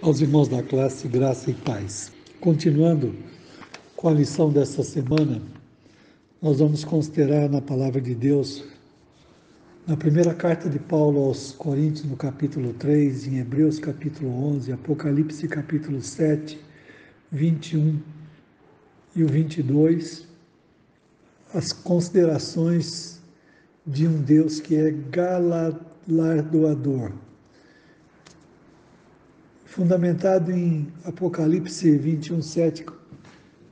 Aos irmãos da classe, graça e paz. Continuando com a lição desta semana, nós vamos considerar na palavra de Deus, na primeira carta de Paulo aos Coríntios, no capítulo 3, em Hebreus capítulo 11, Apocalipse capítulo 7, 21 e o 22, as considerações de um Deus que é galardoador. Fundamentado em Apocalipse 21, 7,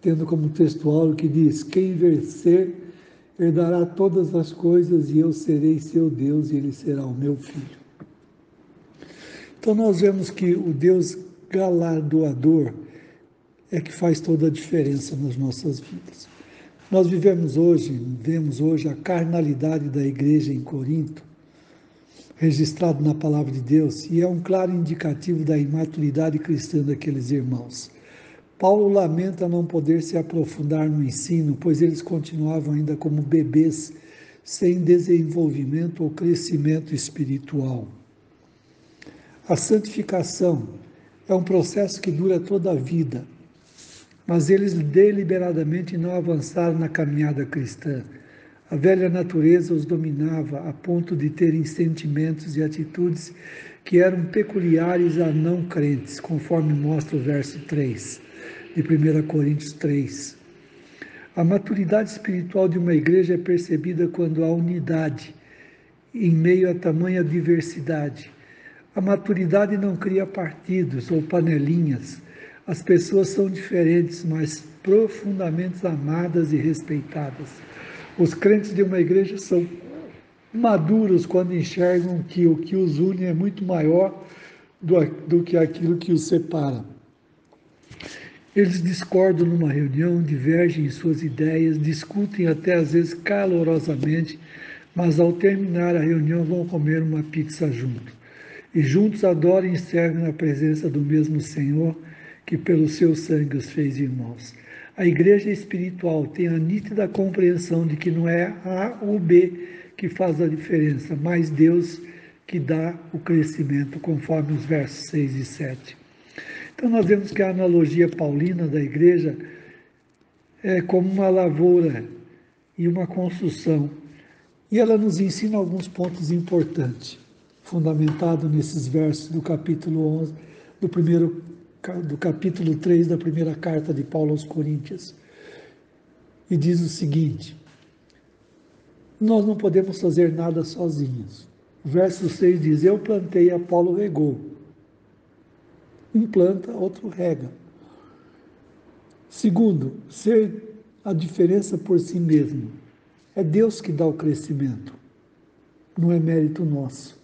tendo como textual que diz: quem vencer herdará todas as coisas e eu serei seu Deus e ele será o meu filho. Então nós vemos que o Deus galardoador é que faz toda a diferença nas nossas vidas. Nós vemos hoje a carnalidade da igreja em Corinto, registrado na palavra de Deus, e é um claro indicativo da imaturidade cristã daqueles irmãos. Paulo lamenta não poder se aprofundar no ensino, pois eles continuavam ainda como bebês, sem desenvolvimento ou crescimento espiritual. A santificação é um processo que dura toda a vida, mas eles deliberadamente não avançaram na caminhada cristã. A velha natureza os dominava a ponto de terem sentimentos e atitudes que eram peculiares a não crentes, conforme mostra o verso 3 de 1 Coríntios 3. A maturidade espiritual de uma igreja é percebida quando há unidade em meio a tamanha diversidade. A maturidade não cria partidos ou panelinhas. As pessoas são diferentes, mas profundamente amadas e respeitadas. Os crentes de uma igreja são maduros quando enxergam que o que os une é muito maior do que aquilo que os separa. Eles discordam numa reunião, divergem em suas ideias, discutem até às vezes calorosamente, mas ao terminar a reunião vão comer uma pizza juntos. E juntos adoram e servem na presença do mesmo Senhor, que pelo seu sangue os fez irmãos. A igreja espiritual tem a nítida compreensão de que não é A ou B que faz a diferença, mas Deus que dá o crescimento, conforme os versos 6 e 7. Então nós vemos que a analogia paulina da igreja é como uma lavoura e uma construção. E ela nos ensina alguns pontos importantes, fundamentado nesses versos do capítulo 11, do capítulo 3 da primeira carta de Paulo aos Coríntios. E diz o seguinte: nós não podemos fazer nada sozinhos. O verso 6 diz: eu plantei, Apolo regou. Um planta, outro rega. Segundo, ser a diferença por si mesmo. É Deus que dá o crescimento, não é mérito nosso.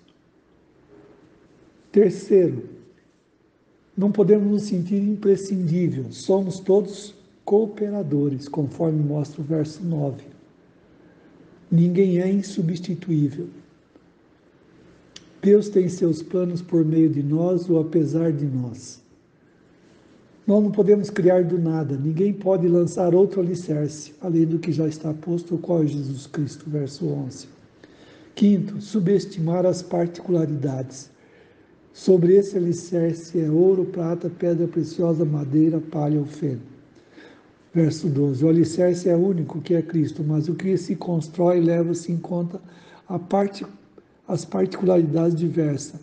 Terceiro, não podemos nos sentir imprescindíveis, somos todos cooperadores, conforme mostra o verso 9. Ninguém é insubstituível. Deus tem seus planos por meio de nós ou apesar de nós. Nós não podemos criar do nada, ninguém pode lançar outro alicerce, além do que já está posto, o qual é Jesus Cristo, verso 11. Quinto, subestimar as particularidades. Sobre esse alicerce é ouro, prata, pedra preciosa, madeira, palha ou feno. Verso 12, o alicerce é único, que é Cristo, mas o que se constrói leva-se em conta as particularidades diversas.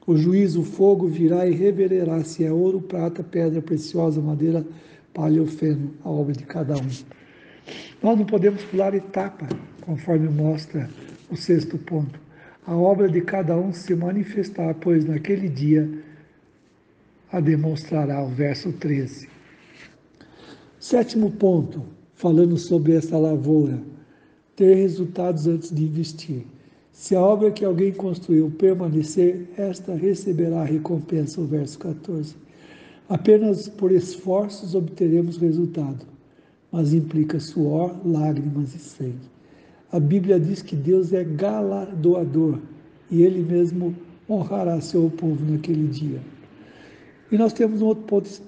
O juízo, o fogo virá e revelará se é ouro, prata, pedra preciosa, madeira, palha ou feno, a obra de cada um. Nós não podemos pular etapa, conforme mostra o sexto ponto. A obra de cada um se manifestar, pois naquele dia a demonstrará, o verso 13. Sétimo ponto, falando sobre essa lavoura, ter resultados antes de investir. Se a obra que alguém construiu permanecer, esta receberá a recompensa, o verso 14. Apenas por esforços obteremos resultado, mas implica suor, lágrimas e sangue. A Bíblia diz que Deus é galardoador e Ele mesmo honrará seu povo naquele dia. E nós temos um outro ponto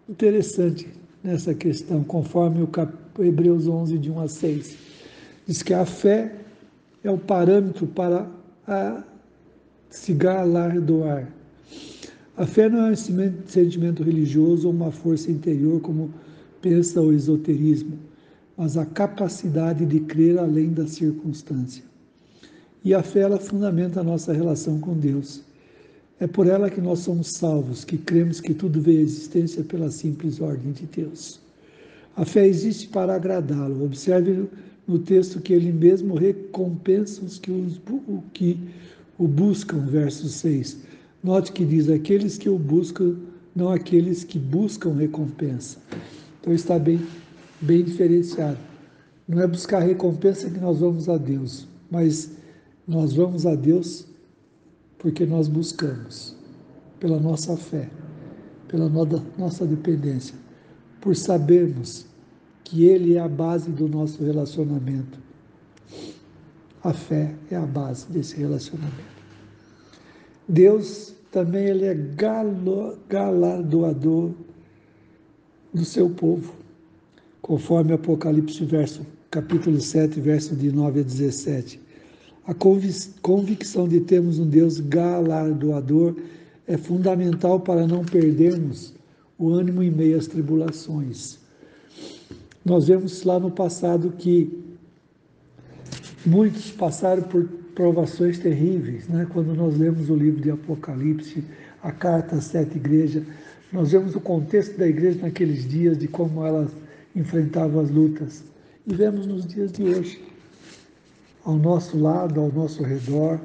interessante nessa questão, conforme o Hebreus 11, de 1 a 6. Diz que a fé é o parâmetro para se galardoar. A fé não é um sentimento religioso ou uma força interior, como pensa o esoterismo, mas a capacidade de crer além da circunstância. E a fé, ela fundamenta a nossa relação com Deus. É por ela que nós somos salvos, que cremos que tudo veio à existência pela simples ordem de Deus. A fé existe para agradá-lo. Observe no texto que ele mesmo recompensa os que o buscam, verso 6. Note que diz, aqueles que o buscam, não aqueles que buscam recompensa. Então está bem diferenciado. Não é buscar recompensa que nós vamos a Deus, mas nós vamos a Deus porque nós buscamos, pela nossa fé, pela nossa dependência, por sabermos que Ele é a base do nosso relacionamento. A fé é a base desse relacionamento. Deus também, Ele é galardoador do seu povo, conforme Apocalipse, capítulo 7, verso de 9 a 17. A convicção de termos um Deus galardoador é fundamental para não perdermos o ânimo em meio às tribulações. Nós vemos lá no passado que muitos passaram por provações terríveis, né? Quando nós lemos o livro de Apocalipse, a carta às 7 igrejas, nós vemos o contexto da igreja naqueles dias, de como elas enfrentavam as lutas. E vemos nos dias de hoje, ao nosso lado, ao nosso redor,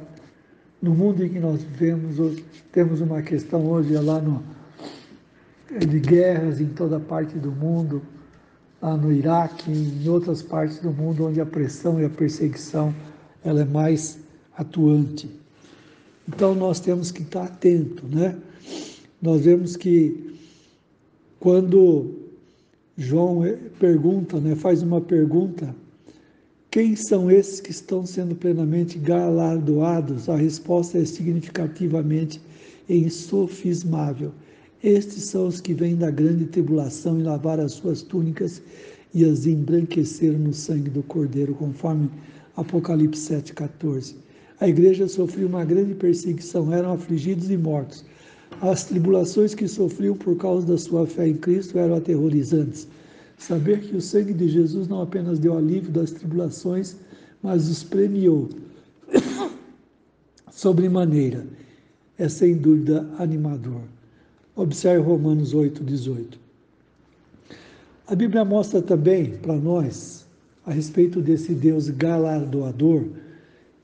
no mundo em que nós vivemos, temos uma questão hoje lá de guerras em toda parte do mundo, lá no Iraque, em outras partes do mundo, onde a pressão e a perseguição ela é mais atuante. Então nós temos que estar atento, né? Nós vemos que quando João pergunta, né, faz uma pergunta, quem são esses que estão sendo plenamente galardoados? A resposta é significativamente insofismável. Estes são os que vêm da grande tribulação e lavaram as suas túnicas e as embranqueceram no sangue do Cordeiro, conforme Apocalipse 7,14. A igreja sofreu uma grande perseguição, eram afligidos e mortos. As tribulações que sofriam por causa da sua fé em Cristo eram aterrorizantes. Saber que o sangue de Jesus não apenas deu alívio das tribulações, mas os premiou sobremaneira, é sem dúvida animador. Observe Romanos 8,18. A Bíblia mostra também para nós, a respeito desse Deus galardoador,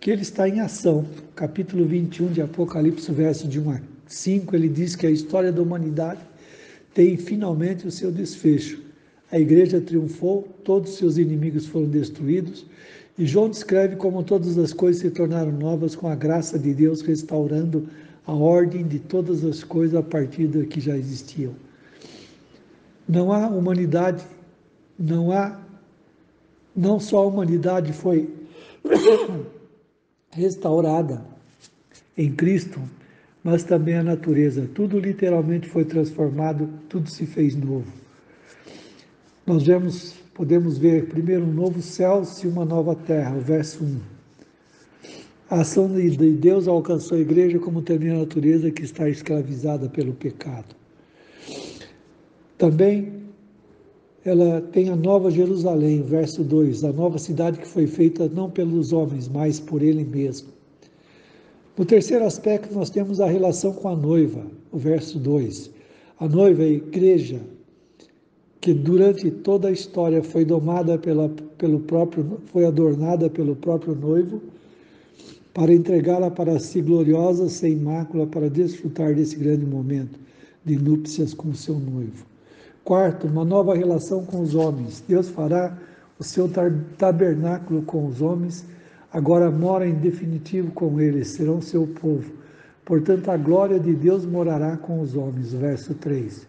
que ele está em ação. Capítulo 21 de Apocalipse, verso de 1 a 5, ele diz que a história da humanidade tem finalmente o seu desfecho. A igreja triunfou, todos os seus inimigos foram destruídos, e João descreve como todas as coisas se tornaram novas com a graça de Deus restaurando a ordem de todas as coisas a partir da que já existiam. Não há humanidade, não só a humanidade foi restaurada em Cristo, mas também a natureza. Tudo literalmente foi transformado, tudo se fez novo. Nós podemos ver primeiro um novo céu e uma nova terra, o verso 1. A ação de Deus alcançou a igreja como também a natureza que está escravizada pelo pecado. Também ela tem a nova Jerusalém, verso 2, a nova cidade que foi feita não pelos homens, mas por Ele mesmo. No terceiro aspecto, nós temos a relação com a noiva, o verso 2. A noiva é a igreja, que durante toda a história foi adornada pelo próprio noivo, para entregá-la para si gloriosa, sem mácula, para desfrutar desse grande momento de núpcias com o seu noivo. Quarto, uma nova relação com os homens. Deus fará o seu tabernáculo com os homens, agora mora em definitivo com eles, serão seu povo. Portanto, a glória de Deus morará com os homens. Verso 3.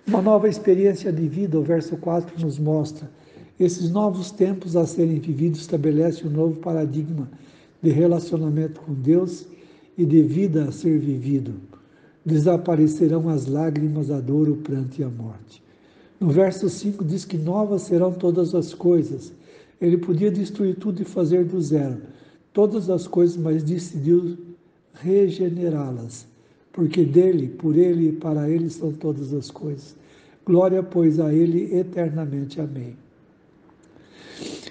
Uma nova experiência de vida, o verso 4 nos mostra. Esses novos tempos a serem vividos estabelecem um novo paradigma de relacionamento com Deus e de vida a ser vivido. Desaparecerão as lágrimas, a dor, o pranto e a morte. No verso 5 diz que novas serão todas as coisas. Ele podia destruir tudo e fazer do zero todas as coisas, mas decidiu regenerá-las. porque dele, por ele e para ele são todas as coisas. Glória, pois, a ele eternamente. Amém.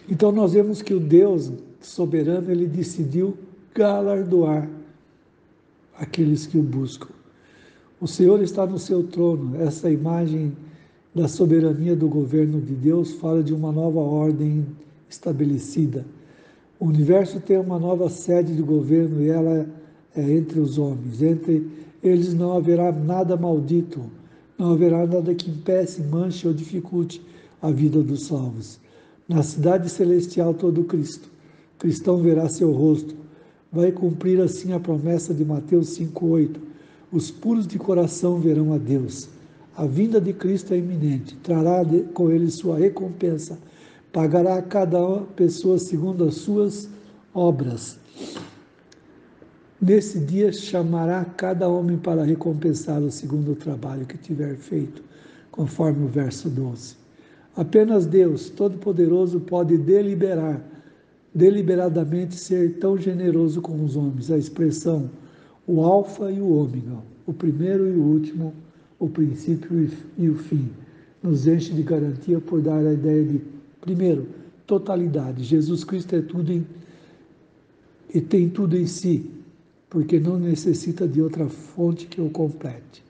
Então nós vemos que o Deus soberano, ele decidiu galardoar aqueles que o buscam. O Senhor está no seu trono. Essa imagem da soberania do governo de Deus fala de uma nova ordem estabelecida. O universo tem uma nova sede de governo e ela é entre os homens. Entre eles não haverá nada maldito, não haverá nada que impeça, manche ou dificulte a vida dos salvos. Na cidade celestial todo cristão verá seu rosto. Vai cumprir assim a promessa de Mateus 5,8. Os puros de coração verão a Deus. A vinda de Cristo é iminente, trará com ele sua recompensa, pagará a cada pessoa segundo as suas obras. Nesse dia chamará cada homem para recompensá-lo segundo o trabalho que tiver feito, conforme o verso 12. Apenas Deus, Todo-Poderoso, pode deliberadamente ser tão generoso com os homens. A expressão o alfa e o ômega, o primeiro e o último, o princípio e o fim, nos enche de garantia por dar a ideia de, primeiro, totalidade. Jesus Cristo é tudo e tem tudo em si, porque não necessita de outra fonte que o complete.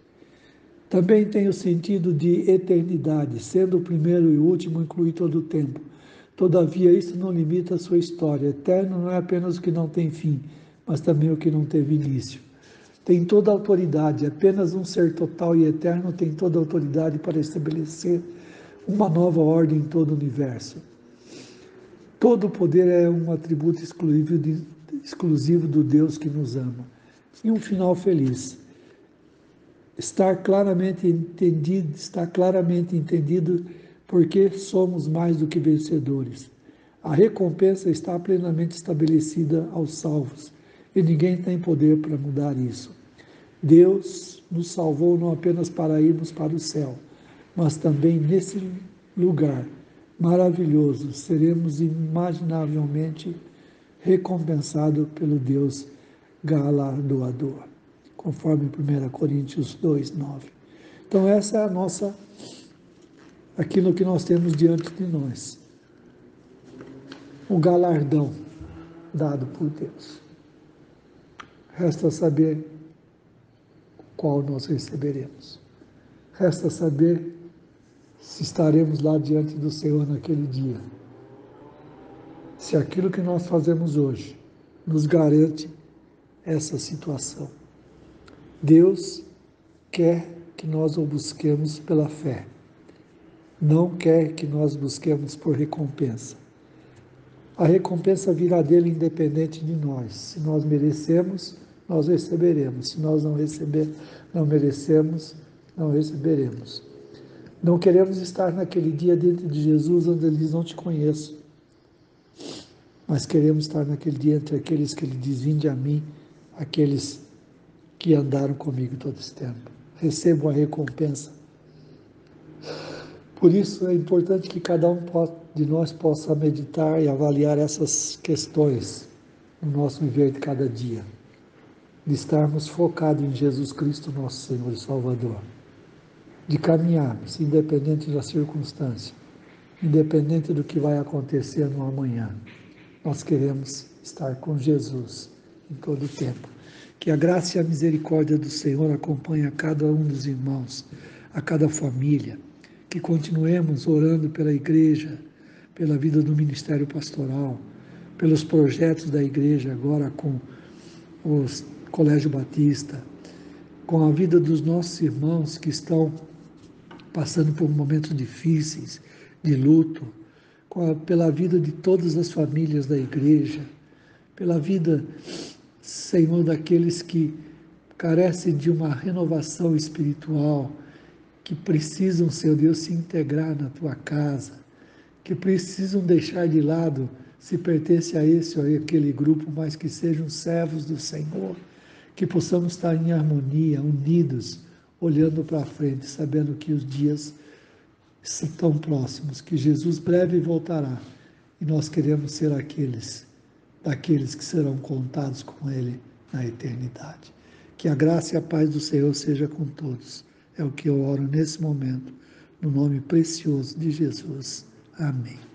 Também tem o sentido de eternidade, sendo o primeiro e o último, inclui todo o tempo. Todavia, isso não limita a sua história. Eterno não é apenas o que não tem fim, mas também o que não teve início. Tem toda a autoridade, apenas um ser total e eterno tem toda a autoridade para estabelecer uma nova ordem em todo o universo. Todo o poder é um atributo exclusivo do Deus que nos ama. E um final feliz. Está claramente entendido porque somos mais do que vencedores. A recompensa está plenamente estabelecida aos salvos e ninguém tem poder para mudar isso. Deus nos salvou não apenas para irmos para o céu, mas também nesse lugar maravilhoso seremos inimaginavelmente recompensados pelo Deus galardoador, conforme 1 Coríntios 2:9. Então essa é aquilo que nós temos diante de nós, o galardão dado por Deus. Resta saber qual nós receberemos. Resta saber se estaremos lá diante do Senhor naquele dia. Se aquilo que nós fazemos hoje nos garante essa situação. Deus quer que nós o busquemos pela fé. Não quer que nós busquemos por recompensa. A recompensa virá dele independente de nós. Se nós merecemos, nós receberemos. Se nós não merecemos, não receberemos. Não queremos estar naquele dia dentro de Jesus onde ele diz, não te conheço. Mas queremos estar naquele dia entre aqueles que ele diz, vinde a mim, aqueles que andaram comigo todo esse tempo. Recebam a recompensa. Por isso é importante que cada um de nós possa meditar e avaliar essas questões no nosso viver de cada dia. De estarmos focados em Jesus Cristo, nosso Senhor e Salvador. De caminharmos, independente da circunstância, independente do que vai acontecer no amanhã. Nós queremos estar com Jesus em todo o tempo. Que a graça e a misericórdia do Senhor acompanhe a cada um dos irmãos, a cada família. Que continuemos orando pela igreja, pela vida do ministério pastoral, pelos projetos da igreja agora com o Colégio Batista, com a vida dos nossos irmãos que estão passando por momentos difíceis, de luto, pela vida de todas as famílias da igreja, pela vida, Senhor, daqueles que carecem de uma renovação espiritual, que precisam, Senhor Deus, se integrar na tua casa, que precisam deixar de lado se pertence a esse ou aquele grupo, mas que sejam servos do Senhor, que possamos estar em harmonia, unidos, olhando para frente, sabendo que os dias estão tão próximos, que Jesus breve voltará e nós queremos ser daqueles que serão contados com Ele na eternidade. Que a graça e a paz do Senhor seja com todos. É o que eu oro nesse momento, no nome precioso de Jesus. Amém.